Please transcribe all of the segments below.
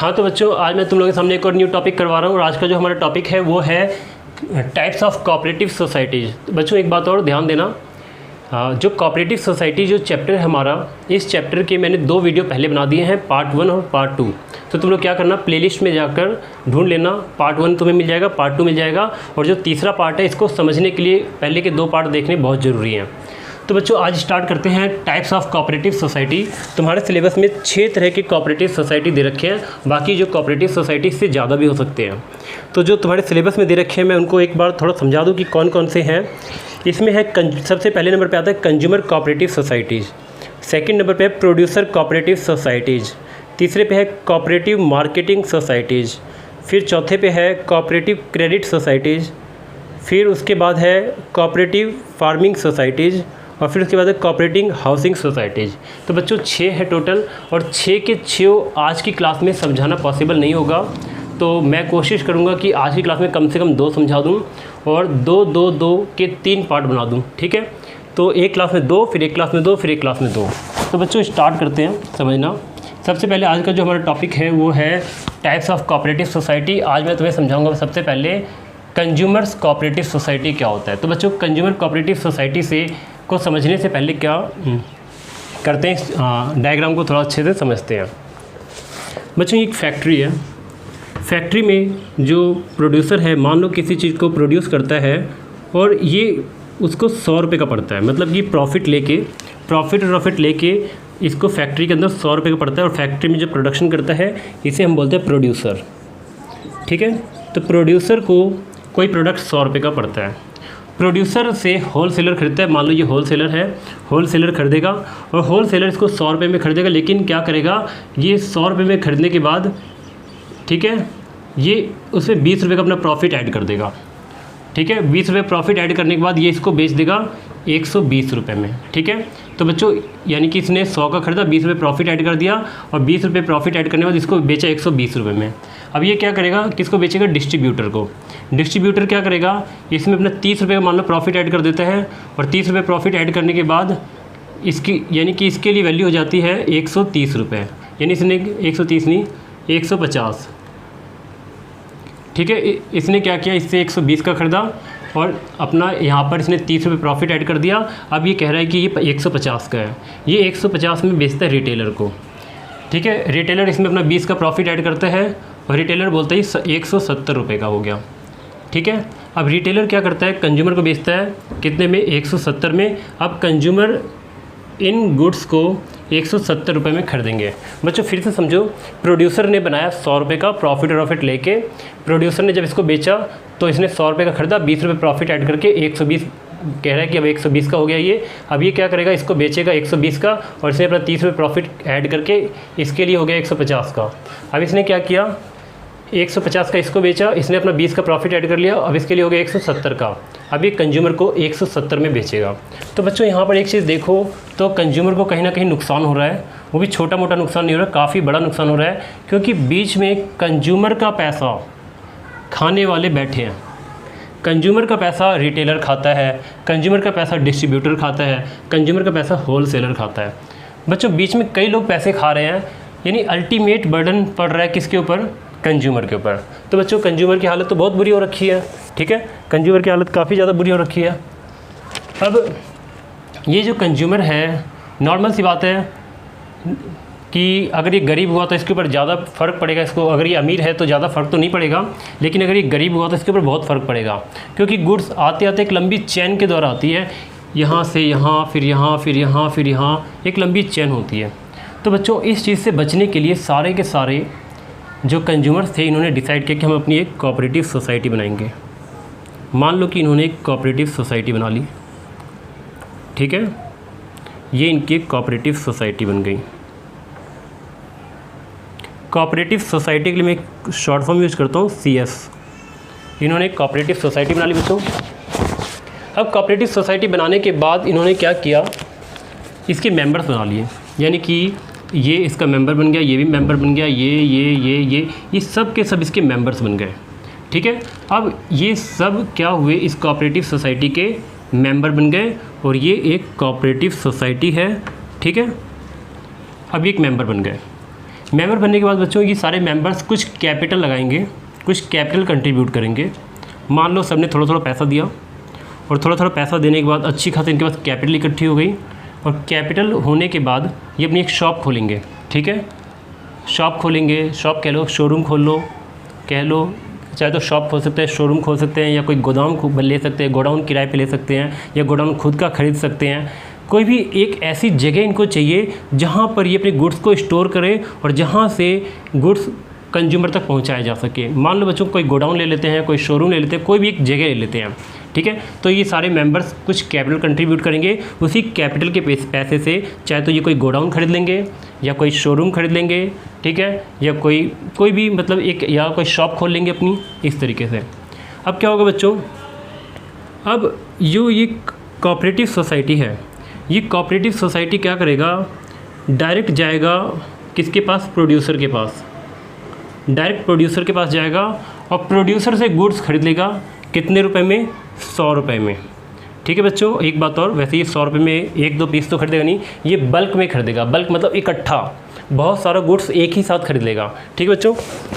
हाँ तो बच्चों, आज मैं तुम लोगों के सामने एक और न्यू टॉपिक करवा रहा हूँ और आज का जो हमारा टॉपिक है वो है टाइप्स ऑफ कोऑपरेटिव सोसाइटीज़। बच्चों एक बात और ध्यान देना, जो कोऑपरेटिव सोसाइटी जो चैप्टर है हमारा, इस चैप्टर के मैंने 2 वीडियो पहले बना दिए हैं, पार्ट 1 और पार्ट 2। तो तुम लोग क्या करना, प्लेलिस्ट में जाकर ढूंढ लेना, पार्ट 1 तुम्हें मिल जाएगा, पार्ट 2 मिल जाएगा, और जो तीसरा पार्ट है इसको समझने के लिए पहले के 2 पार्ट देखने बहुत ज़रूरी हैं। तो बच्चों आज स्टार्ट करते हैं टाइप्स ऑफ कोऑपरेटिव सोसाइटी। तुम्हारे सिलेबस में 6 तरह की कोऑपरेटिव सोसाइटी दे रखे हैं, बाकी जो कोऑपरेटिव सोसाइटी इससे ज़्यादा भी हो सकते हैं। तो जो तुम्हारे सिलेबस में दे रखे हैं मैं उनको एक बार थोड़ा समझा दूं कि कौन कौन से हैं। इसमें है सबसे पहले नंबर पे आता है consumer cooperative societies, second number पे है प्रोड्यूसर कोऑपरेटिव सोसाइटीज़, तीसरे पे है कोऑपरेटिव मार्केटिंग सोसाइटीज़, फिर चौथे पे है कोऑपरेटिव क्रेडिट सोसाइटीज़, फिर उसके बाद है कोऑपरेटिव फार्मिंग सोसाइटीज़, और फिर उसके बाद है कोऑपरेटिव हाउसिंग सोसाइटीज़। तो बच्चों 6 है टोटल, और 6 के 6 आज की क्लास में समझाना पॉसिबल नहीं होगा। तो मैं कोशिश करूंगा कि आज की क्लास में कम से कम 2 समझा दूं और 2 के 3 पार्ट बना दूं, ठीक है। तो एक क्लास में 2, फिर एक क्लास में 2, फिर एक क्लास में 2। तो बच्चों स्टार्ट करते हैं समझना। सबसे पहले आज का जो हमारा टॉपिक है वो है टाइप्स ऑफ कोऑपरेटिव सोसाइटी। आज मैं तुम्हें समझाऊँगा सबसे पहले कंज्यूमर्स कोऑपरेटिव सोसाइटी क्या होता है। तो बच्चों कंज्यूमर कोऑपरेटिव सोसाइटी से को समझने से पहले क्या करते हैं, डायग्राम को थोड़ा अच्छे से समझते हैं। बच्चों एक फैक्ट्री है, फैक्ट्री में जो प्रोड्यूसर है, मान लो किसी चीज़ को प्रोड्यूस करता है और ये उसको 100 रुपये का पड़ता है, मतलब कि प्रॉफिट लेके इसको फैक्ट्री के अंदर 100 रुपये का पड़ता है, और फैक्ट्री में जो प्रोडक्शन करता है इसे हम बोलते हैं प्रोड्यूसर, ठीक है। तो प्रोड्यूसर को कोई प्रोडक्ट 100 रुपये का पड़ता है, प्रोड्यूसर से होलसेलर खरीदता है। मान लो ये होलसेलर है, होलसेलर खरीदेगा और होलसेलर इसको 100 रुपये में खरीदेगा, लेकिन क्या करेगा, ये 100 रुपये में खरीदने के बाद, ठीक है, ये उसमें 20 रुपये का अपना प्रॉफिट ऐड कर देगा, ठीक है। 20 रुपये प्रॉफिट ऐड करने के बाद ये इसको बेच देगा 120 रुपये में, ठीक है। तो बच्चों यानी कि इसने 100 का खरीदा, 20 रुपये प्रॉफिट ऐड कर दिया, और 20 रुपये प्रॉफिट ऐड करने के बाद इसको बेचा 120 रुपये में। अब ये क्या करेगा, किसको बेचेगा, डिस्ट्रीब्यूटर को। डिस्ट्रीब्यूटर क्या करेगा, इसमें अपना 30 रुपये का मान लो प्रॉफिट ऐड कर देता है, और 30 रुपये प्रॉफिट ऐड करने के बाद इसकी यानी कि इसके लिए वैल्यू हो जाती है 130 रुपये, यानी इसने 130 नहीं 150, ठीक है। इसने क्या किया, इससे 120 का खरीदा और अपना यहाँ पर इसने 30 रुपये प्रॉफिट ऐड कर दिया। अब ये कह रहा है कि ये 150 का है, ये 150 में बेचता है रिटेलर को, ठीक है। रिटेलर इसमें अपना 20 का प्रॉफिट ऐड करता है और रिटेलर बोलता है 170 रुपये का हो गया, ठीक है। अब रिटेलर क्या करता है, कंज्यूमर को बेचता है कितने में, 170 में। अब कंज्यूमर इन गुड्स को 170 रुपये में खरीदेंगे। बच्चों फिर से समझो, प्रोड्यूसर ने बनाया 100 रुपये का प्रॉफिट लेके, प्रोड्यूसर ने जब इसको बेचा तो इसने 100 रुपये का खरीदा, 20 रुपये प्रॉफिट ऐड करके 120 कह रहा है कि अब 120 का हो गया ये। अब ये क्या करेगा, इसको बेचेगा 120 का, और इसने अपना 30 रुपये प्रॉफिट ऐड करके इसके लिए हो गया 150 का। अब इसने क्या किया, 150 का इसको बेचा, इसने अपना 20 का प्रॉफिट ऐड कर लिया, अब इसके लिए हो गया 170 का। अब ये कंज्यूमर को 170 में बेचेगा। तो बच्चों यहाँ पर एक चीज़ देखो, तो कंज्यूमर को कहीं ना कहीं नुकसान हो रहा है, वो भी छोटा मोटा नुकसान नहीं हो रहा, काफ़ी बड़ा नुकसान हो रहा है, क्योंकि बीच में कंज्यूमर का पैसा खाने वाले बैठे हैं। कंज्यूमर का पैसा रिटेलर खाता है, कंज्यूमर का पैसा डिस्ट्रीब्यूटर खाता है, कंज्यूमर का पैसा होलसेलर खाता है। बच्चों बीच में कई लोग पैसे खा रहे हैं, यानी अल्टीमेट बर्डन पड़ रहा है किसके ऊपर, कंज्यूमर के ऊपर। तो बच्चों कंज्यूमर की हालत तो बहुत बुरी हो रखी है, ठीक है, कंज्यूमर की हालत काफ़ी ज़्यादा बुरी हो रखी है। अब ये जो कंज्यूमर है, नॉर्मल सी बात है कि अगर ये गरीब हुआ तो इसके ऊपर ज़्यादा फ़र्क पड़ेगा इसको, अगर ये अमीर है तो ज़्यादा फ़र्क तो नहीं पड़ेगा, लेकिन अगर ये गरीब हुआ तो इसके ऊपर बहुत फ़र्क पड़ेगा, क्योंकि गुड्स आते आते एक लंबी चैन के द्वारा आती है, यहाँ से यहाँ, फिर यहाँ, फिर यहाँ, फिर यहाँ, एक लंबी चैन होती है। तो बच्चों इस चीज़ से बचने के लिए सारे के सारे जो कंज्यूमर्स थे, इन्होंने डिसाइड किया कि हम अपनी एक कोऑपरेटिव सोसाइटी बनाएंगे। मान लो कि इन्होंने एक कोऑपरेटिव सोसाइटी बना ली, ठीक है, ये इनकी एक कोऑपरेटिव सोसाइटी बन गई। कोऑपरेटिव सोसाइटी के लिए मैं एक शॉर्ट फॉर्म यूज़ करता हूँ CS। इन्होंने एक कोऑपरेटिव सोसाइटी बना ली बच्चों। अब कोऑपरेटिव सोसाइटी बनाने के बाद इन्होंने क्या किया, इसके मेंबर्स बना लिए, यानी कि ये इसका मेंबर बन गया, ये भी मेंबर बन गया, ये सब के सब इसके मेंबर्स बन गए, ठीक है। अब ये सब क्या हुए, इस कोऑपरेटिव सोसाइटी के मेंबर बन गए, और ये एक कोऑपरेटिव सोसाइटी है, ठीक है। अब एक मेंबर बन गए। मेंबर बनने के बाद बच्चों ये सारे मेंबर्स कुछ कैपिटल लगाएंगे, कुछ कैपिटल कंट्रीब्यूट करेंगे। मान लो सबने थोड़ा थोड़ा पैसा दिया और थोड़ा थोड़ा पैसा देने के बाद अच्छी खासी इनके पास कैपिटल इकट्ठी हो गई, और कैपिटल होने के बाद ये अपनी एक शॉप खोलेंगे। ठीक है, शॉप खोलेंगे, शॉप कह लो, शोरूम खोल लो, कह लो, चाहे तो शॉप खोल सकते हैं, शोरूम खोल सकते हैं, या कोई गोदाम ले सकते हैं, गोडाउन किराए पे ले सकते हैं, या गोडाउन खुद का खरीद सकते हैं। कोई भी एक ऐसी जगह इनको चाहिए जहाँ पर ये अपने गुड्स को स्टोर करें और जहाँ से गुड्स कंज्यूमर तक पहुँचाया जा सके। मान लो बच्चों कोई गोडाउन ले लेते हैं, कोई शोरूम ले लेते हैं, कोई भी एक जगह ले लेते हैं। ठीक है, तो ये सारे मेंबर्स कुछ कैपिटल कंट्रीब्यूट करेंगे। उसी कैपिटल के पैसे से चाहे तो ये कोई गोडाउन खरीद लेंगे, या कोई शोरूम खरीद लेंगे, ठीक है, या कोई भी मतलब एक, या कोई शॉप खोल लेंगे अपनी, इस तरीके से। अब क्या होगा बच्चों, अब ये कोऑपरेटिव सोसाइटी है, ये कोऑपरेटिव सोसाइटी क्या करेगा, डायरेक्ट जाएगा किसके पास, प्रोड्यूसर के पास, डायरेक्ट प्रोड्यूसर के पास जाएगा और प्रोड्यूसर से गुड्स खरीद लेगा। कितने रुपए में, 100 रुपये में। ठीक है बच्चों, एक बात और, वैसे ये 100 रुपये में 1-2 पीस तो खरीदेगा नहीं, ये बल्क में खरीदेगा। बल्क मतलब इकट्ठा बहुत सारा गुड्स एक ही साथ खरीद लेगा। ठीक है बच्चों,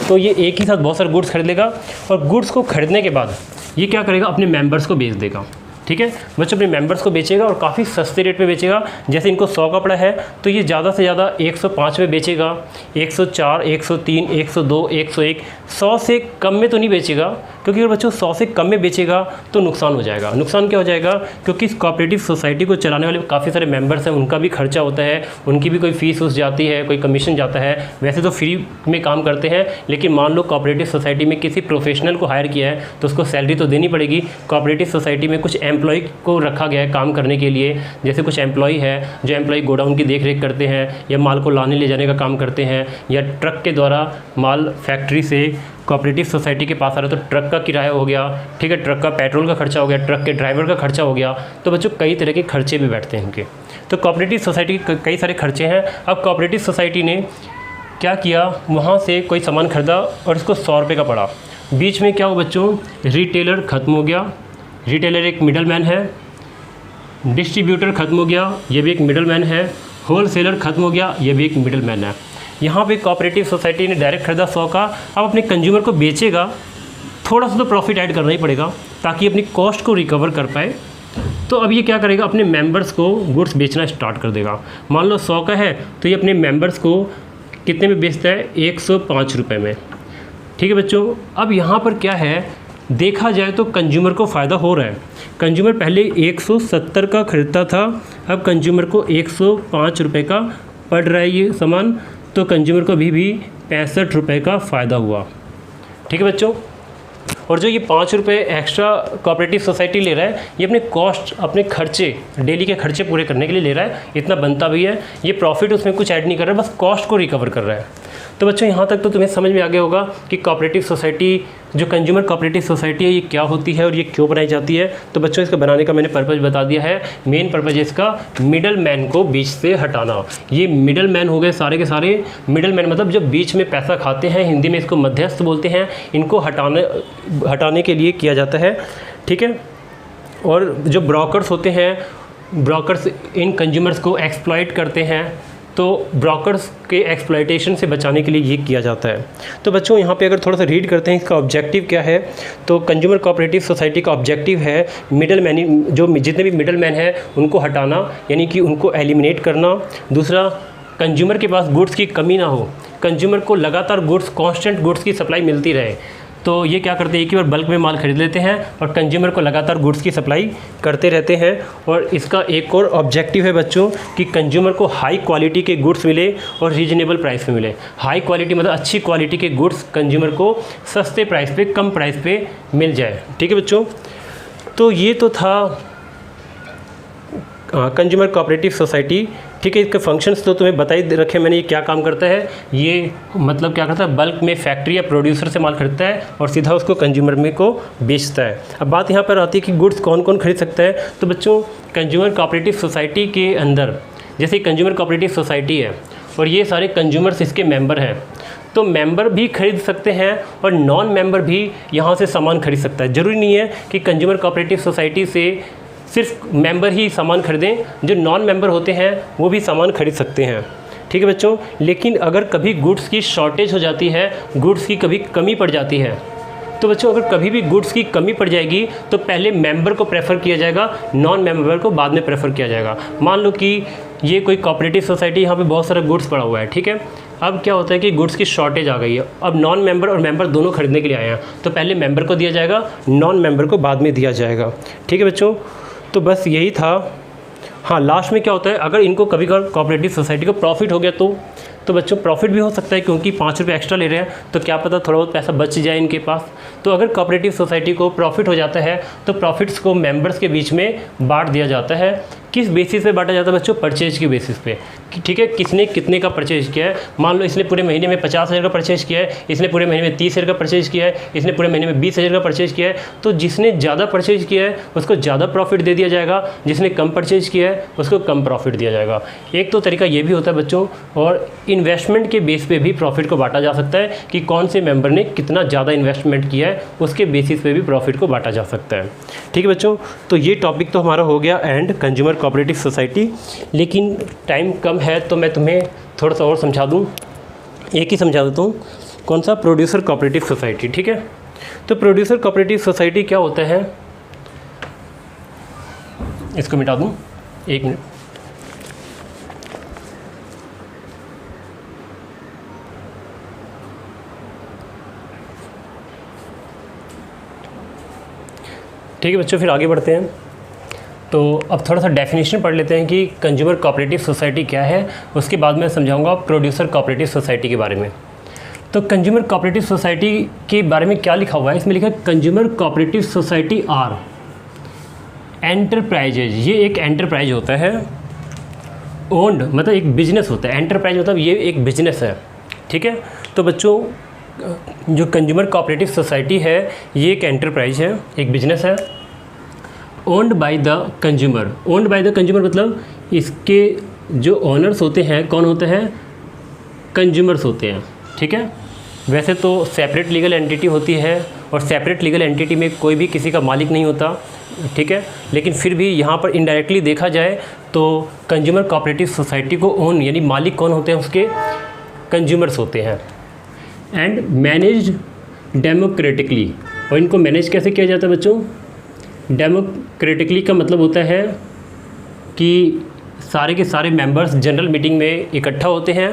तो ये एक ही साथ बहुत सारे गुड्स खरीद लेगा, और गुड्स को खरीदने के बाद ये क्या करेगा, अपने मेंबर्स को बेच देगा। ठीक है बच्चों, अपने मेंबर्स को बेचेगा और काफ़ी सस्ते रेट पे बेचेगा। जैसे इनको 100 का पड़ा है तो ये ज़्यादा से ज़्यादा 105 में बेचेगा, 104, 103, 102, 101, 100 से कम में तो नहीं बेचेगा, क्योंकि अगर बच्चों 100 से कम में बेचेगा तो नुकसान हो जाएगा। नुकसान क्या हो जाएगा, क्योंकि इस कोऑपरेटिव सोसाइटी को चलाने वाले काफ़ी सारे मेंबर्स हैं, उनका भी खर्चा होता है, उनकी भी कोई फीस उस जाती है, कोई कमीशन जाता है। वैसे तो फ्री में काम करते हैं, लेकिन मान लो कोऑपरेटिव सोसाइटी में किसी प्रोफेशनल को हायर किया है तो उसको सैलरी तो देनी पड़ेगी। कोऑपरेटिव सोसाइटी में कुछ एम्प्लॉय को रखा गया है काम करने के लिए, जैसे कुछ एम्प्लॉय है जो एम्प्लॉय गोडाउन की देख रेख करते हैं, या माल को लाने ले जाने का काम करते हैं, या ट्रक के द्वारा माल फैक्ट्री से कोऑपरेटिव सोसाइटी के पास आ रहा है तो ट्रक का किराया हो गया। ठीक है, ट्रक का पेट्रोल का खर्चा हो गया, ट्रक के ड्राइवर का खर्चा हो गया। तो बच्चों कई तरह के खर्चे भी बैठते हैं उनके, तो कोऑपरेटिव सोसाइटी के कई सारे खर्चे हैं। अब कोऑपरेटिव सोसाइटी ने क्या किया, वहाँ से कोई सामान खरीदा और इसको 100 रुपये का पड़ा। बीच में क्या हो बच्चों, रिटेलर ख़त्म हो गया, रिटेलर एक मिडल मैन है, डिस्ट्रीब्यूटर ख़त्म हो गया, ये भी एक मिडल मैन है, होलसेलर ख़त्म हो गया, ये भी एक मिडल मैन है। यहाँ पे कोऑपरेटिव सोसाइटी ने डायरेक्ट खरीदा 100 का, अब अपने कंज्यूमर को बेचेगा, थोड़ा सा तो प्रॉफिट ऐड करना ही पड़ेगा ताकि अपनी कॉस्ट को रिकवर कर पाए। तो अब ये क्या करेगा, अपने मेंबर्स को गुड्स बेचना स्टार्ट कर देगा। मान लो 100 का है तो ये अपने मेंबर्स को कितने में बेचता है, 105 रुपये में। ठीक है बच्चों, अब यहाँ पर क्या है, देखा जाए तो कंज्यूमर को फ़ायदा हो रहा है। कंज्यूमर पहले 170 का ख़रीदता था, अब कंज्यूमर को 105 रुपये का पड़ रहा है ये सामान, तो कंज्यूमर को भी 65 रुपये का फ़ायदा हुआ। ठीक है बच्चों, और जो ये 5 रुपये एक्स्ट्रा कोऑपरेटिव सोसाइटी ले रहा है, ये अपने कॉस्ट, अपने खर्चे, डेली के खर्चे पूरे करने के लिए ले रहा है, इतना बनता भी है। ये प्रॉफिट उसमें कुछ ऐड नहीं कर रहा है, बस कॉस्ट को रिकवर कर रहा है। तो बच्चों यहाँ तक तो तुम्हें समझ में आ गया होगा कि कोऑपरेटिव सोसाइटी, जो कंज्यूमर कोऑपरेटिव सोसाइटी है, ये क्या होती है और ये क्यों बनाई जाती है। तो बच्चों इसका बनाने का मैंने पर्पज़ बता दिया है। मेन पर्पज़ इसका मिडल मैन को बीच से हटाना। ये मिडल मैन हो गए सारे के सारे। मिडल मैन मतलब जो बीच में पैसा खाते हैं, हिंदी में इसको मध्यस्थ बोलते हैं, इनको हटाने के लिए किया जाता है। ठीक है, और जो ब्रोकर्स होते हैं, ब्रोकर्स इन कंज्यूमर्स को एक्सप्लॉइट करते हैं, तो ब्रोकर्स के एक्सप्लॉइटेशन से बचाने के लिए ये किया जाता है। तो बच्चों यहाँ पे अगर थोड़ा सा रीड करते हैं इसका ऑब्जेक्टिव क्या है, तो कंज्यूमर कोऑपरेटिव सोसाइटी का ऑब्जेक्टिव है मिडल मैन, जो जितने भी मिडल मैन है उनको हटाना, यानी कि उनको एलिमिनेट करना। दूसरा, कंज्यूमर के पास गुड्स की कमी ना हो, कंज्यूमर को लगातार गुड्स, कांस्टेंट गुड्स की सप्लाई मिलती रहे। तो ये क्या करते हैं, एक ही बार बल्क में माल खरीद लेते हैं और कंज्यूमर को लगातार गुड्स की सप्लाई करते रहते हैं। और इसका एक और ऑब्जेक्टिव है बच्चों कि कंज्यूमर को हाई क्वालिटी के गुड्स मिले और रीजनेबल प्राइस में मिले। हाई क्वालिटी मतलब अच्छी क्वालिटी के गुड्स कंज्यूमर को सस्ते प्राइस पे, कम प्राइस पे मिल जाए। ठीक है बच्चों, तो ये तो था कंज्यूमर कोऑपरेटिव सोसाइटी। ठीक है, इसके फंक्शंस तो तुम्हें बता ही रखे मैंने, ये क्या काम करता है। ये मतलब क्या करता है, बल्क में फैक्ट्री या प्रोड्यूसर से माल खरीदता है और सीधा उसको कंज्यूमर में को बेचता है। अब बात यहाँ पर आती है कि गुड्स कौन कौन खरीद सकता है। तो बच्चों कंज्यूमर कोऑपरेटिव सोसाइटी के अंदर, जैसे कंज्यूमर कोऑपरेटिव सोसाइटी है और ये सारे कंज्यूमर्स इसके मेंबर हैं, तो मेंबर भी खरीद सकते हैं और नॉन मेंबर भी यहाँ से सामान खरीद सकता है। ज़रूरी नहीं है कि कंज्यूमर कोऑपरेटिव सोसाइटी से सिर्फ मेंबर ही सामान खरीदें, जो नॉन मेंबर होते हैं वो भी सामान खरीद सकते हैं। ठीक है बच्चों। लेकिन अगर कभी गुड्स की शॉर्टेज हो जाती है, गुड्स की कभी कमी पड़ जाती है, तो बच्चों अगर कभी भी गुड्स की कमी पड़ जाएगी तो पहले मेंबर को प्रेफर किया जाएगा, नॉन मेंबर को बाद में प्रेफर किया जाएगा। मान लो कि ये कोई कोऑपरेटिव सोसाइटी, यहाँ पे बहुत सारा गुड्स पड़ा हुआ है, ठीक है। अब क्या होता है कि गुड्स की शॉर्टेज आ गई है, अब नॉन मेंबर और मेंबर दोनों खरीदने के लिए आए हैं, तो पहले मेंबर को दिया जाएगा, नॉन मेंबर को बाद में दिया जाएगा, ठीक है बच्चों। तो बस यही था। हाँ, लास्ट में क्या होता है, अगर इनको कभी कभार कोऑपरेटिव सोसाइटी को प्रॉफिट हो गया तो बच्चों प्रॉफिट भी हो सकता है, क्योंकि 5 रुपये एक्स्ट्रा ले रहे हैं, तो क्या पता थोड़ा बहुत पैसा बच जाए इनके पास। तो अगर कोऑपरेटिव सोसाइटी को प्रॉफिट हो जाता है तो प्रॉफिट्स को मेंबर्स के बीच में बांट दिया जाता है। किस बेसिस पे बांटा जाता है बच्चों? परचेज की बेसिस पे, ठीक है। किसने कितने का परचेज किया है, मान लो इसने पूरे महीने में 50,000 का परचेज किया है, इसने पूरे महीने में 30,000 का परचेज किया है, इसने पूरे महीने में 20,000 का परचेज किया है, तो जिसने ज़्यादा परचेज किया है उसको ज़्यादा प्रॉफिट दे दिया जाएगा, जिसने कम परचेज किया है उसको कम प्रॉफिट दिया जाएगा। एक तो तरीका ये भी होता है बच्चों, और इन्वेस्टमेंट के बेस पे भी प्रॉफिट को बांटा जा सकता है कि कौन से मेंबर ने कितना ज़्यादा इन्वेस्टमेंट किया है, उसके बेसिस पे भी प्रॉफिट को बांटा जा सकता है, ठीक है बच्चों। तो ये टॉपिक तो हमारा हो गया एंड कंज्यूमर कोऑपरेटिव सोसाइटी। लेकिन टाइम कम है तो मैं तुम्हें थोड़ा सा और समझा दूं, एक ही समझा देता हूँ। कौन सा? प्रोड्यूसर कोऑपरेटिव सोसाइटी, ठीक है। तो प्रोड्यूसर कोऑपरेटिव सोसाइटी क्या होता है, इसको मिटा दूं, 1 मिनट। ठीक है बच्चों, फिर आगे बढ़ते हैं। तो अब थोड़ा सा डेफिनेशन पढ़ लेते हैं कि कंज्यूमर कोऑपरेटिव सोसाइटी क्या है, उसके बाद मैं समझाऊंगा प्रोड्यूसर कोऑपरेटिव सोसाइटी के बारे में। तो कंज्यूमर कोऑपरेटिव सोसाइटी के बारे में क्या लिखा हुआ है, इसमें लिखा है consumer cooperative society are enterprises. ये एक एंटरप्राइज होता है, ओन्ड मतलब एक बिजनेस होता है, एंटरप्राइज मतलब ये एक बिजनेस है, ठीक है। तो बच्चों जो कंज्यूमर कोऑपरेटिव सोसाइटी है ये एक एंटरप्राइज है, एक बिजनेस है, owned by the consumer. Owned by the consumer मतलब इसके जो ओनर्स होते हैं कौन होते हैं? कंज्यूमर्स होते हैं, ठीक है। वैसे तो सेपरेट लीगल एंटिटी होती है और सेपरेट लीगल एंटिटी में कोई भी किसी का मालिक नहीं होता, ठीक है। लेकिन फिर भी यहाँ पर इनडायरेक्टली देखा जाए तो कंज्यूमर कोऑपरेटिव सोसाइटी को ओन यानी मालिक कौन होते हैं? उसके कंज्यूमर्स होते हैं। एंड मैनेज डेमोक्रेटिकली, और इनको मैनेज कैसे किया जाता है बच्चों? डेमोक्रेटिकली का मतलब होता है कि सारे के सारे मेंबर्स जनरल मीटिंग में इकट्ठा होते हैं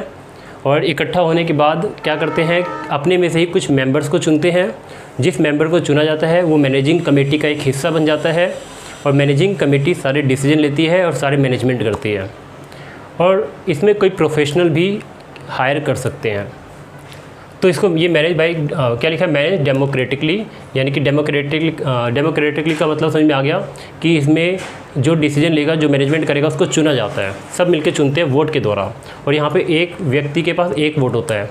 और इकट्ठा होने के बाद क्या करते हैं, अपने में से ही कुछ मेंबर्स को चुनते हैं। जिस मेंबर को चुना जाता है वो मैनेजिंग कमेटी का एक हिस्सा बन जाता है और मैनेजिंग कमेटी सारे डिसीजन लेती है और सारे मैनेजमेंट करती है, और इसमें कोई प्रोफेशनल भी हायर कर सकते हैं। तो इसको ये मैनेज बाई क्या लिखा है? मैनेज डेमोक्रेटिकली, यानी कि डेमोक्रेटिकली का मतलब समझ में आ गया कि इसमें जो डिसीजन लेगा, जो मैनेजमेंट करेगा उसको चुना जाता है, सब मिलके चुनते हैं वोट के द्वारा, और यहाँ पे एक व्यक्ति के पास एक वोट होता है।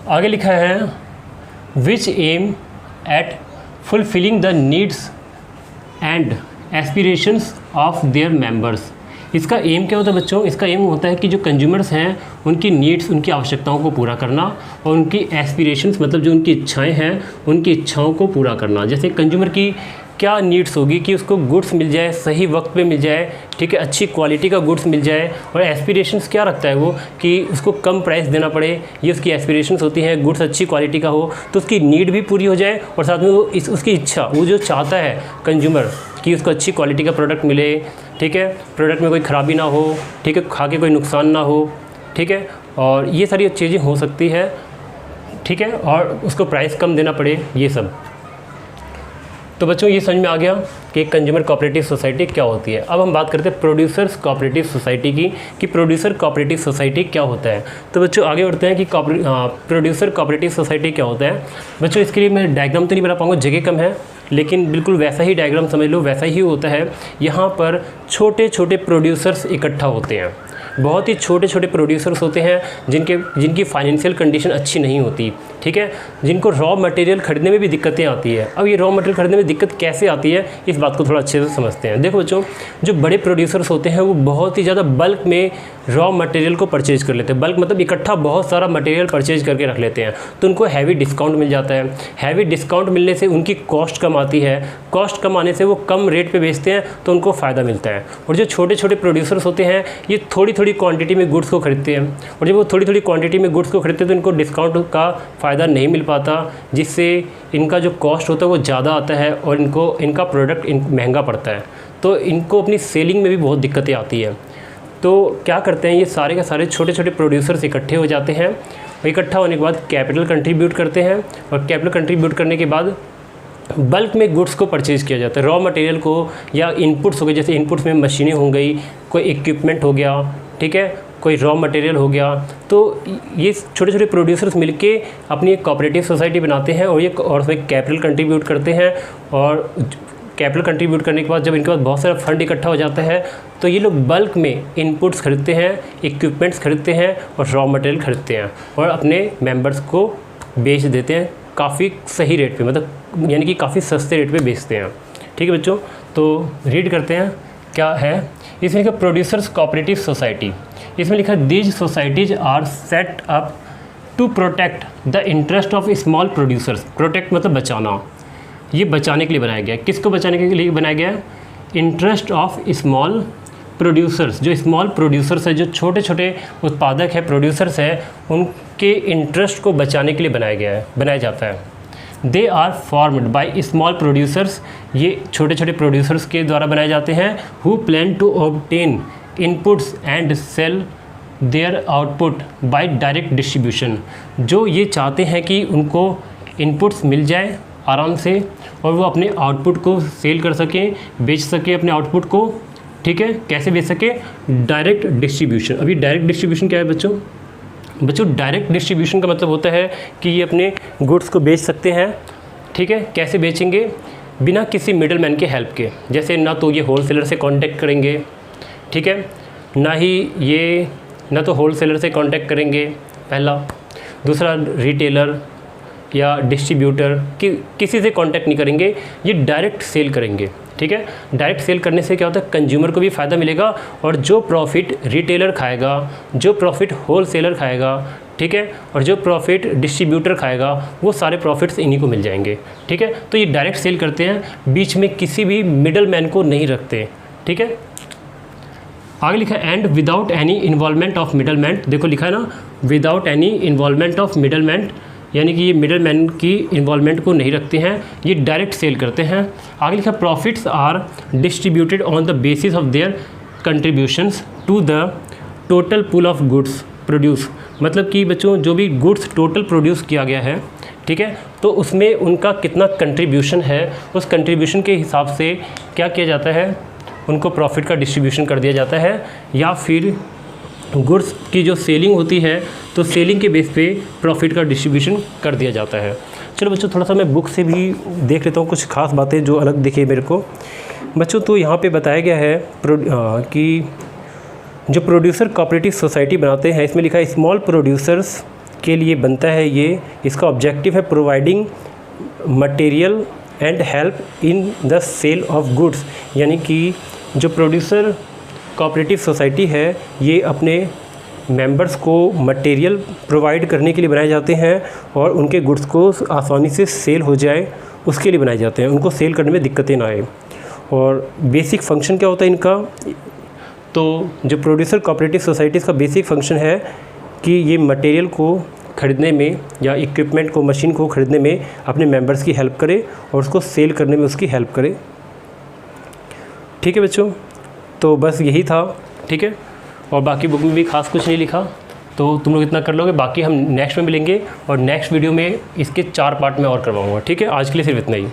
आगे लिखा है which aim at fulfilling the needs and aspirations of their members. इसका एम क्या होता है बच्चों? इसका एम होता है कि जो कंज्यूमर्स हैं उनकी नीड्स, उनकी आवश्यकताओं को पूरा करना, और उनकी एस्पिरेशंस मतलब जो उनकी इच्छाएं हैं उनकी इच्छाओं को पूरा करना। जैसे कंज्यूमर की क्या नीड्स होगी कि उसको गुड्स मिल जाए, सही वक्त पे मिल जाए, ठीक है, अच्छी क्वालिटी का गुड्स मिल जाए, और एस्पिरेशंस क्या रखता है वो कि उसको कम प्राइस देना पड़े, ये उसकी एस्पिरेशंस होती हैं, गुड्स अच्छी क्वालिटी का हो, तो उसकी नीड भी पूरी हो जाए और साथ में वो उसकी इच्छा, वो जो चाहता है कंज्यूमर कि उसको अच्छी क्वालिटी का प्रोडक्ट मिले, ठीक है, प्रोडक्ट में कोई ख़राबी ना हो, ठीक है, खा के कोई नुकसान ना हो, ठीक है, और ये सारी चीज़ें हो सकती है, ठीक है, और उसको प्राइस कम देना पड़े, ये सब। तो बच्चों ये समझ में आ गया कि कंज्यूमर कोऑपरेटिव सोसाइटी क्या होती है। अब हम बात करते हैं प्रोड्यूसर्स कोऑपरेटिव सोसाइटी की, कि प्रोड्यूसर कोऑपरेटिव सोसाइटी क्या होता है। तो बच्चों आगे बढ़ते हैं कि प्रोड्यूसर कोऑपरेटिव सोसाइटी क्या होता है। बच्चों इसके लिए मैं डायग्राम तो नहीं बना पाऊँगा, जगह कम है, लेकिन बिल्कुल वैसा ही डायग्राम समझ लो, वैसा ही होता है। यहाँ पर छोटे छोटे प्रोड्यूसर्स इकट्ठा होते हैं, बहुत ही छोटे छोटे प्रोड्यूसर्स होते हैं जिनकी फाइनेंशियल कंडीशन अच्छी नहीं होती, ठीक है, जिनको रॉ मटेरियल खरीदने में भी दिक्कतें आती है। अब ये रॉ मटेरियल खरीदने में दिक्कत कैसे आती है, इस बात को थोड़ा अच्छे से समझते हैं। देखो बच्चों, जो बड़े प्रोड्यूसर्स होते हैं वो बहुत ही ज़्यादा बल्क में रॉ मटेरियल को परचेज कर लेते हैं। बल्क मतलब इकट्ठा बहुत सारा मटेरियल परचेज करके रख लेते हैं, तो उनको हैवी डिस्काउंट मिल जाता है। हैवी डिस्काउंट मिलने से उनकी कॉस्ट कम आती है, कॉस्ट कम आने से वो कम रेट पे बेचते हैं, तो उनको फ़ायदा मिलता है। और जो छोटे छोटे प्रोड्यूसर्स होते हैं ये थोड़ी थोड़ी क्वांटिटी में गुड्स को खरीदते हैं, और जब वो थोड़ी थोड़ी क्वांटिटी में गुड्स को खरीदते हैं तो इनको डिस्काउंट का फ़ायदा नहीं मिल पाता, जिससे इनका जो कॉस्ट होता है वो ज़्यादा आता है और इनका प्रोडक्ट महंगा पड़ता है, तो इनको अपनी सेलिंग में भी बहुत दिक्कतें आती हैं। तो क्या करते हैं, ये सारे के सारे छोटे छोटे प्रोड्यूसर्स इकट्ठे हो जाते हैं, और इकट्ठा होने के बाद कैपिटल कंट्रीब्यूट करते हैं, और कैपिटल कंट्रीब्यूट करने के बाद बल्क में गुड्स को परचेज़ किया जाता है, रॉ मटेरियल को या इनपुट्स हो गए, जैसे इनपुट्स में मशीनें हो गई, कोई इक्विपमेंट हो गया, ठीक है, कोई रॉ मटेरियल हो गया। तो ये छोटे छोटे प्रोड्यूसर्स मिलके अपनी एक कोऑपरेटिव सोसाइटी बनाते हैं और उसमें कैपिटल कंट्रीब्यूट करते हैं, और कैपिटल कंट्रीब्यूट करने के बाद जब इनके पास बहुत सारा फंड इकट्ठा हो जाता है तो ये लोग बल्क में इनपुट्स खरीदते हैं, इक्विपमेंट्स खरीदते हैं और रॉ मटेरियल खरीदते हैं, और अपने मेंबर्स को बेच देते हैं काफ़ी सही रेट पे, मतलब यानी कि काफ़ी सस्ते रेट पे बेचते हैं। ठीक है बच्चों, तो रीड करते हैं क्या है। इसमें लिखा प्रोड्यूसर्स कोऑपरेटिव सोसाइटी, इसमें लिखा these societies are set up to protect the interest of small producers. Protect मतलब बचाना, ये बचाने के लिए बनाया गया है। किसको बचाने के लिए बनाया गया है? इंटरेस्ट ऑफ स्मॉल प्रोड्यूसर्स, जो स्मॉल प्रोड्यूसर्स है, जो छोटे छोटे उत्पादक है, प्रोड्यूसर्स है, उनके इंटरेस्ट को बचाने के लिए बनाया जाता है। They are formed by small producers, ये छोटे छोटे प्रोड्यूसर्स के द्वारा बनाए जाते हैं। Who plan to obtain inputs and sell their output by direct distribution, जो ये चाहते हैं कि उनको इनपुट्स मिल जाए आराम से और वो अपने आउटपुट को सेल कर सकें, बेच सकें अपने आउटपुट को। ठीक है, कैसे बेच सके? Direct distribution. अभी डायरेक्ट डिस्ट्रीब्यूशन क्या है बच्चों? डायरेक्ट डिस्ट्रीब्यूशन का मतलब होता है कि ये अपने गुड्स को बेच सकते हैं। ठीक है, कैसे बेचेंगे? बिना किसी मिडल मैन के हेल्प के। जैसे ना तो ये होलसेलर से कांटेक्ट करेंगे, ठीक है, ना तो होलसेलर से कांटेक्ट करेंगे पहला, दूसरा रिटेलर या डिस्ट्रीब्यूटर किसी से कांटेक्ट नहीं करेंगे, ये डायरेक्ट सेल करेंगे। ठीक है, डायरेक्ट सेल करने से क्या होता है? कंज्यूमर को भी फ़ायदा मिलेगा, और जो प्रॉफिट रिटेलर खाएगा, जो प्रॉफिट होलसेलर खाएगा, ठीक है, और जो प्रॉफिट डिस्ट्रीब्यूटर खाएगा, वो सारे प्रॉफिट्स इन्हीं को मिल जाएंगे। ठीक है, तो ये डायरेक्ट सेल करते हैं, बीच में किसी भी मिडल मैन को नहीं रखते। ठीक है, आगे लिखा है and without any involvement of middle man. देखो लिखा है ना, without any involvement of middle man, यानी कि ये मिडल मैन की इन्वॉल्वमेंट को नहीं रखते हैं, ये डायरेक्ट सेल करते हैं। आगे लिखा profits are distributed on the basis of their contributions to the total pool of goods produce. मतलब कि बच्चों जो भी गुड्स टोटल प्रोड्यूस किया गया है, ठीक है, तो उसमें उनका कितना कंट्रीब्यूशन है, उस कंट्रीब्यूशन के हिसाब से क्या किया जाता है? उनको प्रॉफिट का डिस्ट्रीब्यूशन कर दिया जाता है, या फिर गुड्स की जो सेलिंग होती है तो सेलिंग के बेस पे प्रॉफिट का डिस्ट्रीब्यूशन कर दिया जाता है। चलो बच्चों, थोड़ा सा मैं बुक से भी देख लेता हूँ कुछ खास बातें जो अलग दिखे मेरे को बच्चों। तो यहाँ पे बताया गया है कि जो प्रोड्यूसर कोऑपरेटिव सोसाइटी बनाते हैं, इसमें लिखा है स्मॉल प्रोड्यूसर्स के लिए बनता है ये। इसका ऑब्जेक्टिव है providing material and help in the sale of goods, यानी कि जो प्रोड्यूसर कोऑपरेटिव सोसाइटी है ये अपने मेंबर्स को मटेरियल प्रोवाइड करने के लिए बनाए जाते हैं, और उनके गुड्स को आसानी से सेल हो जाए उसके लिए बनाए जाते हैं, उनको सेल करने में दिक्कतें ना आए। और बेसिक फंक्शन क्या होता है इनका? तो जो प्रोड्यूसर कोऑपरेटिव सोसाइटीज़ का बेसिक फंक्शन है कि ये मटेरियल को ख़रीदने में या इक्विपमेंट को, मशीन को ख़रीदने में अपने मेंबर्स की हेल्प करे और उसको सेल करने में उसकी हेल्प करे। ठीक है बच्चों, तो बस यही था। ठीक है, और बाकी बुक में भी खास कुछ नहीं लिखा, तो तुम लोग इतना कर लोगे। बाकी हम नेक्स्ट में मिलेंगे, और नेक्स्ट वीडियो में इसके 4 पार्ट में और करवाऊँगा। ठीक है, आज के लिए सिर्फ इतना ही।